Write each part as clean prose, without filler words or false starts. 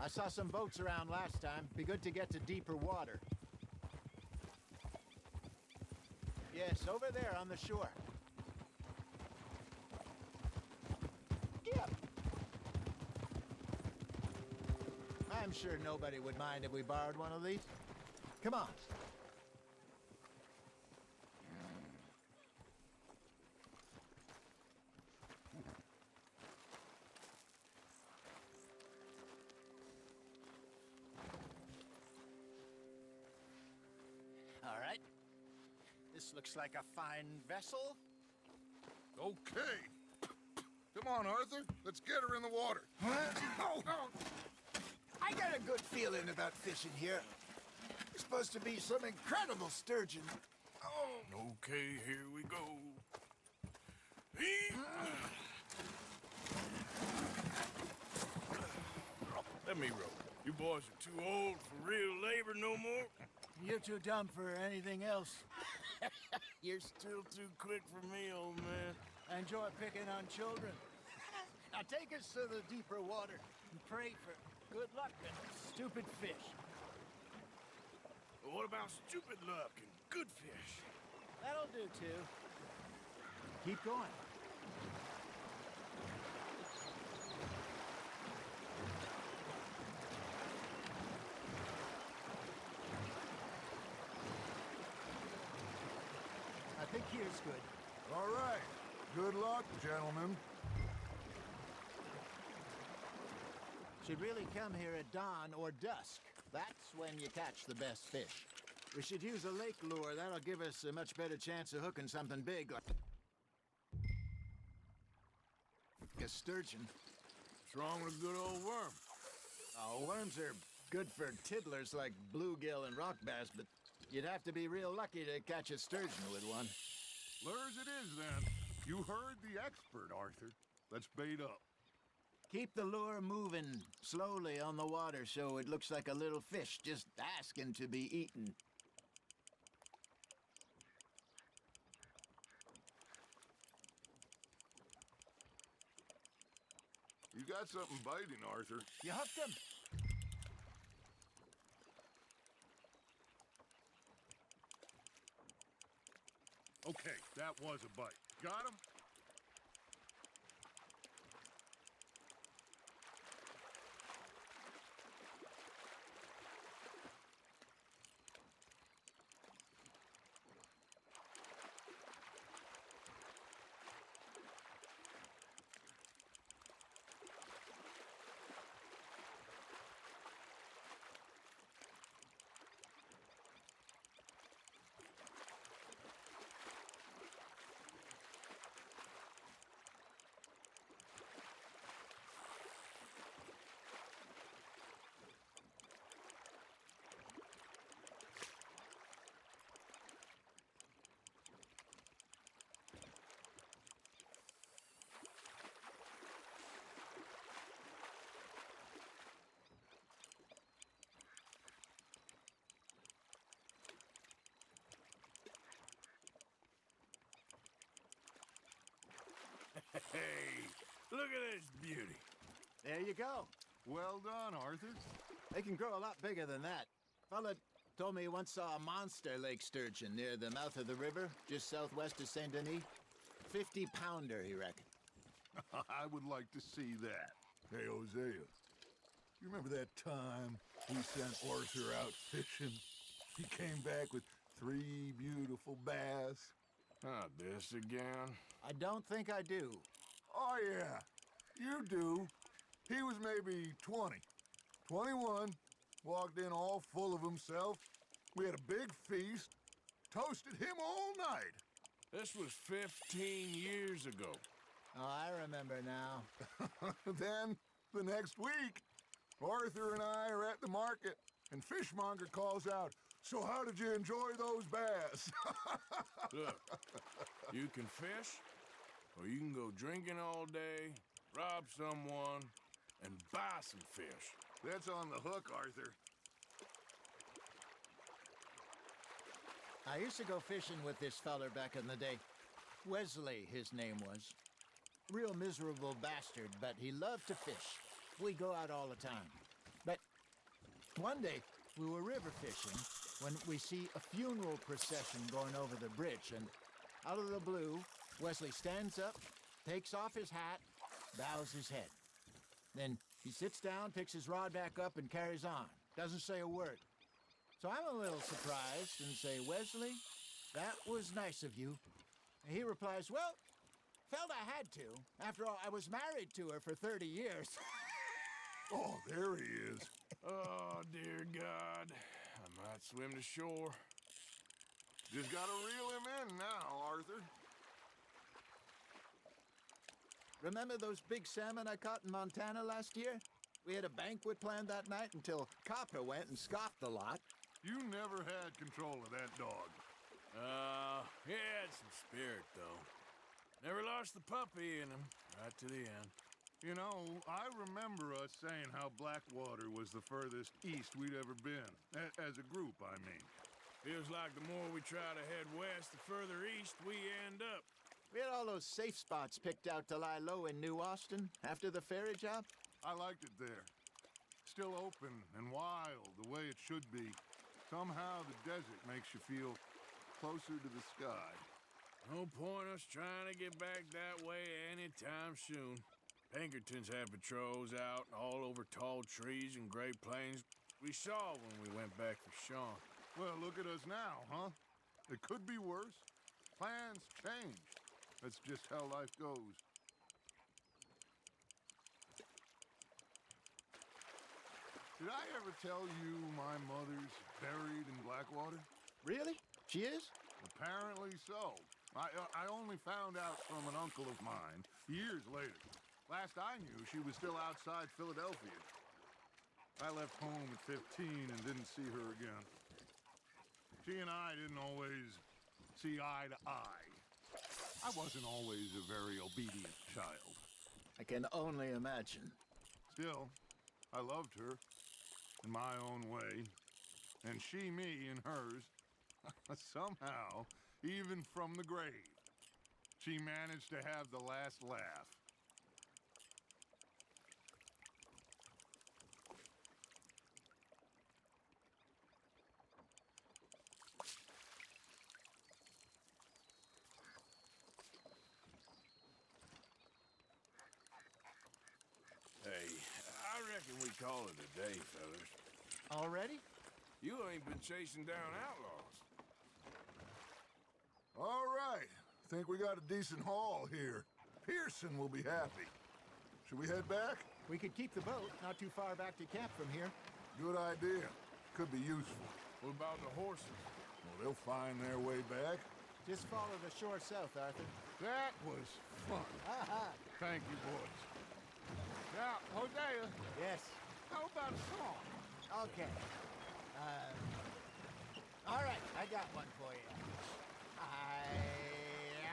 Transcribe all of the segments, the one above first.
I saw some boats around last time. Be good to get to deeper water. Yes, over there on the shore. Yep. I'm sure nobody would mind if we borrowed one of these. Come on. All right. This looks like a fine vessel. Okay. Come on, Arthur. Let's get her in the water. Oh. I got a good feeling about fishing here. There's supposed to be some incredible sturgeon. Oh. Okay, here we go. Let me row. You boys are too old for real labor no more. You're too dumb for anything else. You're still too quick for me, old man. I enjoy picking on children. Now take us to the deeper water and pray for good luck and stupid fish. But what about stupid luck and good fish? That'll do, too. Keep going. I think here's good. All right. Good luck, gentlemen. Should really come here at dawn or dusk. That's when you catch the best fish. We should use a lake lure. That'll give us a much better chance of hooking something big like a sturgeon. What's wrong with a good old worm? Oh, worms are good for tiddlers like bluegill and rock bass, but you'd have to be real lucky to catch a sturgeon with one. Lures it is, then. You heard the expert, Arthur. Let's bait up. Keep the lure moving slowly on the water so it looks like a little fish just asking to be eaten. You got something biting, Arthur. You hooked him. Okay, that was a bite. Got him? Hey, look at this beauty. There you go. Well done, Arthur. They can grow a lot bigger than that. Fella told me he once saw a monster lake sturgeon near the mouth of the river, just southwest of Saint Denis. 50-pounder, he reckoned. I would like to see that. Hey, Hosea, you remember that time we sent Arthur out fishing? He came back with 3 beautiful bass. Not this again. I don't think I do. Oh, yeah, you do. He was maybe 20, 21, walked in all full of himself. We had a big feast, toasted him all night. This was 15 years ago. Oh, I remember now. Then, the next week, Arthur and I are at the market, and Fishmonger calls out, "So how did you enjoy those bass?" Look, you can fish, or you can go drinking all day, rob someone, and buy some fish. That's on the hook, Arthur. I used to go fishing with this feller back in the day. Wesley, his name was. Real miserable bastard, but he loved to fish. We'd go out all the time. But One day, we were river fishing when we see a funeral procession going over the bridge, and out of the blue, Wesley stands up, takes off his hat, bows his head. Then he sits down, picks his rod back up, and carries on. Doesn't say a word. So I'm a little surprised and say, Wesley, that was nice of you. And he replies, well, felt I had to. After all, I was married to her for 30 years. Oh, there he is. Oh, dear God. I might swim to shore. Just gotta reel him in now, Arthur. Remember those big salmon I caught in Montana last year? We had a banquet planned that night until Copper went and scoffed the lot. You never had control of that dog. He had some spirit, though. Never lost the puppy in him, right to the end. You know, I remember us saying how Blackwater was the furthest east we'd ever been. As a group, I mean. Feels like the more we try to head west, the further east we end up. We had all those safe spots picked out to lie low in New Austin after the ferry job. I liked it there. Still open and wild, the way it should be. Somehow the desert makes you feel closer to the sky. No point us trying to get back that way anytime soon. Pinkertons had patrols out all over tall trees and Great Plains we saw when we went back for Sean. Well, look at us now, huh? It could be worse. Plans change. That's just how life goes. Did I ever tell you my mother's buried in Blackwater? Really? She is? Apparently so. I only found out from an uncle of mine years later. Last I knew, she was still outside Philadelphia. I left home at 15 and didn't see her again. She and I didn't always see eye to eye. I wasn't always a very obedient child. I can only imagine. Still, I loved her in my own way, and she me in hers. Somehow, even from the grave, she managed to have the last laugh. Hey, I reckon we call it a day, fellas. Already? You ain't been chasing down outlaws. All right. Think we got a decent haul here. Pearson will be happy. Should we head back? We could keep the boat not too far back to camp from here. Good idea. Could be useful. What about the horses? Well, they'll find their way back. Just follow the shore south, Arthur. That was fun. Thank you, boys. Now, Hosea, Yes. how about a song? Okay. All right, I got one for you. I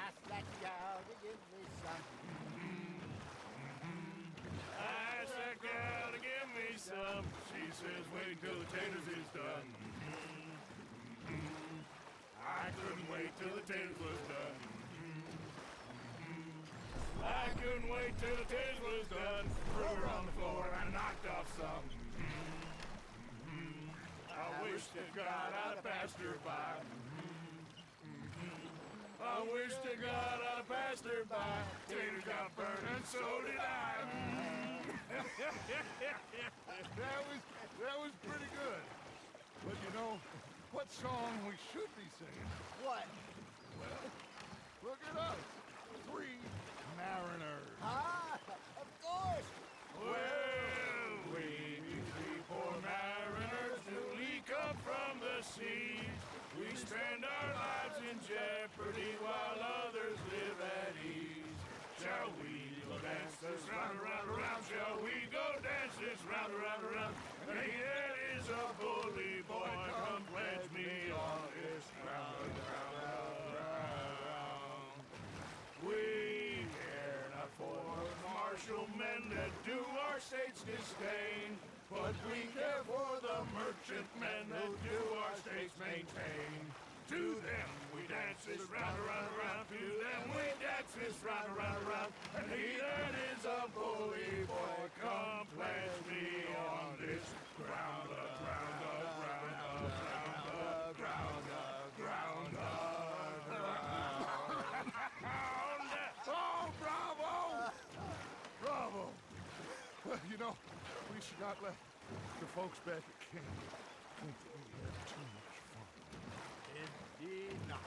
asked that gal to give me some. I asked that gal to give me some. She says, wait till the taters is done. I couldn't wait till the taters was done. I couldn't wait till the taters was done. Threw her on the floor and I knocked off some. I wish to God I'd have passed her by. I wish to God I'd have passed her by. Taters got burned and so did I. That was pretty good. But you know, what song we should be singing? What? Well, look at us. 3 mariners. Ah, of course. Well, we three poor mariners newly come from the sea. We spend our lives in jeopardy while others live at ease. Shall we go dance this round, around, around? Shall we go dance this round, around, around? And he that is a bully boy, come pledge me on this round, round, round. We care not for martial men that do our state's disdain, but we care for the merchant men that do our states maintain. To them we dance this round, around, around. To them we dance this round, around, around. And he that is a bully boy, come pledge me on this ground, ground. should not let the folks back at camp think that we had too much fun. Indeed not.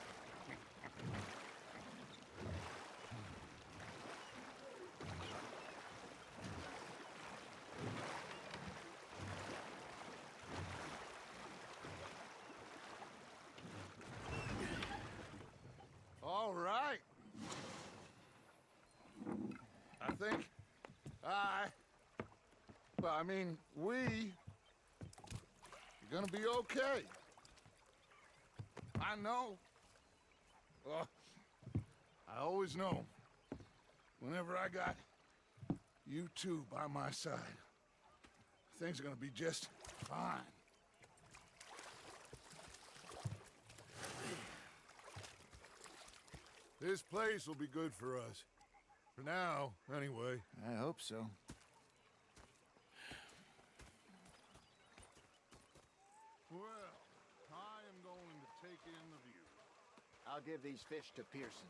All right. I think we are gonna be okay. I know. I always know. Whenever I got you two by my side, things are gonna be just fine. This place will be good for us. For now, anyway. I hope so. Well, I am going to take in the view. I'll give these fish to Pearson.